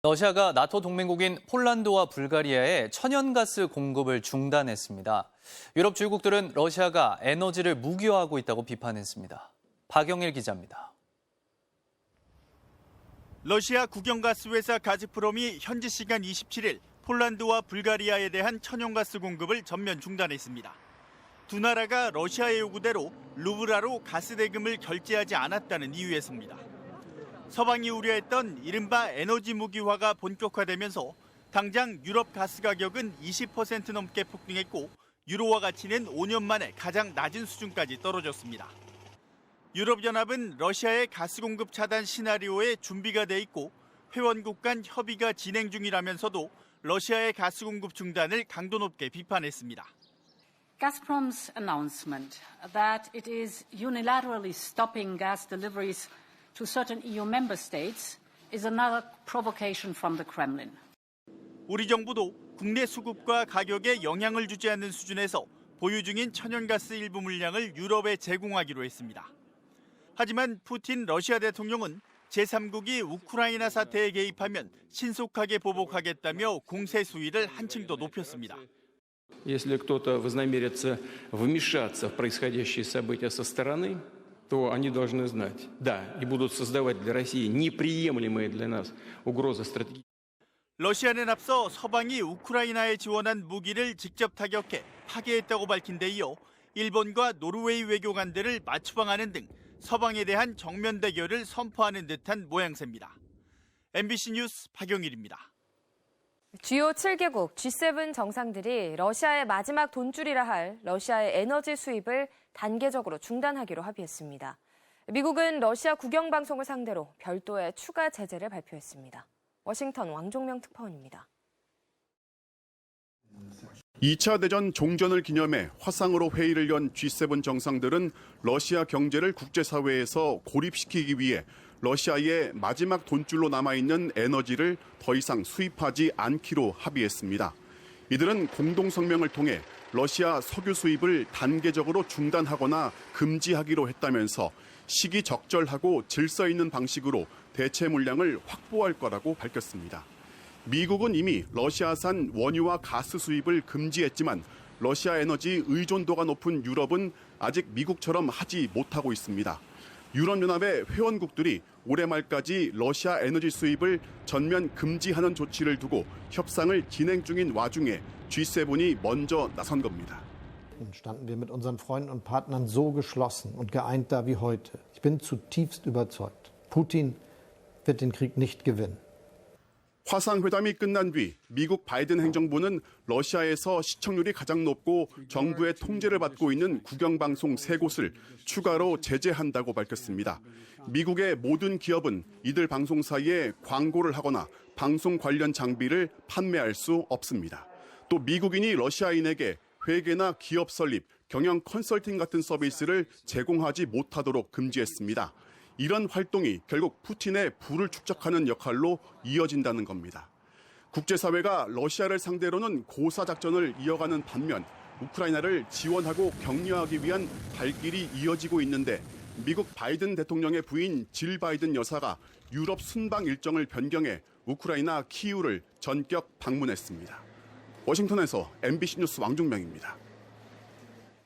러시아가 나토 동맹국인 폴란드와 불가리아에 천연가스 공급을 중단했습니다. 유럽 주요국들은 러시아가 에너지를 무기화하고 있다고 비판했습니다. 박영일 기자입니다. 러시아 국영가스 회사 가즈프롬이 현지 시간 27일 폴란드와 불가리아에 대한 천연가스 공급을 전면 중단했습니다. 두 나라가 러시아의 요구대로 루브라로 가스 대금을 결제하지 않았다는 이유에서입니다. 서방이 우려했던 이른바 에너지 무기화가 본격화되면서 당장 유럽 가스 가격은 20% 넘게 폭등했고 유로화 가치는 5년 만에 가장 낮은 수준까지 떨어졌습니다. 유럽연합은 러시아의 가스 공급 차단 시나리오에 준비가 돼 있고 회원국 간 협의가 진행 중이라면서도 러시아의 가스 공급 중단을 강도 높게 비판했습니다. Gazprom's announcement that it is unilaterally stopping gas deliveries to certain EU member states is another provocation from the Kremlin. 우리 정부도 국내 수급과 가격에 영향을 주지 않는 수준에서 보유 중인 천연가스 일부 물량을 유럽에 제공하기로 했습니다. 하지만 푸틴 러시아 대통령은 제3국이 우크라이나 사태에 개입하면 신속하게 보복하겠다며 공세 수위를 한층 더 높였습니다. Если кто-то вознамерится вмешаться в происходящие события со стороны, то они должны знать, да, и будут создавать для России неприемлемые для нас угрозы стратегические. 러시아는 앞서 서방이 우크라이나에 지원한 무기를 직접 타격해 파괴했다고 밝힌 데 이어 일본과 노르웨이 외교관들을 맞추방하는 등 서방에 대한 정면 대결을 선포하는 듯한 모양새입니다. MBC 뉴스 박영일입니다. 주요 7개국 G7 정상들이 러시아의 마지막 돈줄이라 할 러시아의 에너지 수입을 단계적으로 중단하기로 합의했습니다. 미국은 러시아 국영방송을 상대로 별도의 추가 제재를 발표했습니다. 워싱턴 왕종명 특파원입니다. 2차 대전 종전을 기념해 화상으로 회의를 연 G7 정상들은 러시아 경제를 국제사회에서 고립시키기 위해 러시아의 마지막 돈줄로 남아있는 에너지를 더 이상 수입하지 않기로 합의했습니다. 이들은 공동성명을 통해 러시아 석유 수입을 단계적으로 중단하거나 금지하기로 했다면서 시기적절하고 질서 있는 방식으로 대체 물량을 확보할 거라고 밝혔습니다. 미국은 이미 러시아산 원유와 가스 수입을 금지했지만 러시아 에너지 의존도가 높은 유럽은 아직 미국처럼 하지 못하고 있습니다. 유럽연합의 회원국들이 올해 말까지 러시아 에너지 수입을 전면 금지하는 조치를 두고 협상을 진행 중인 와중에 G7이 먼저 나선 겁니다. Standen wir mit unseren Freunden und Partnern so geschlossen und geeint da wie heute. Ich bin zutiefst überzeugt. Putin wird den Krieg nicht gewinnen. 화상회담이 끝난 뒤 미국 바이든 행정부는 러시아에서 시청률이 가장 높고 정부의 통제를 받고 있는 국영방송 3곳을 추가로 제재한다고 밝혔습니다. 미국의 모든 기업은 이들 방송사에 광고를 하거나 방송 관련 장비를 판매할 수 없습니다. 또 미국인이 러시아인에게 회계나 기업 설립, 경영 컨설팅 같은 서비스를 제공하지 못하도록 금지했습니다. 이런 활동이 결국 푸틴의 부를 축적하는 역할로 이어진다는 겁니다. 국제사회가 러시아를 상대로는 고사작전을 이어가는 반면 우크라이나를 지원하고 격려하기 위한 발길이 이어지고 있는데 미국 바이든 대통령의 부인 질 바이든 여사가 유럽 순방 일정을 변경해 우크라이나 키이우를 전격 방문했습니다. 워싱턴에서 MBC 뉴스 왕종명입니다.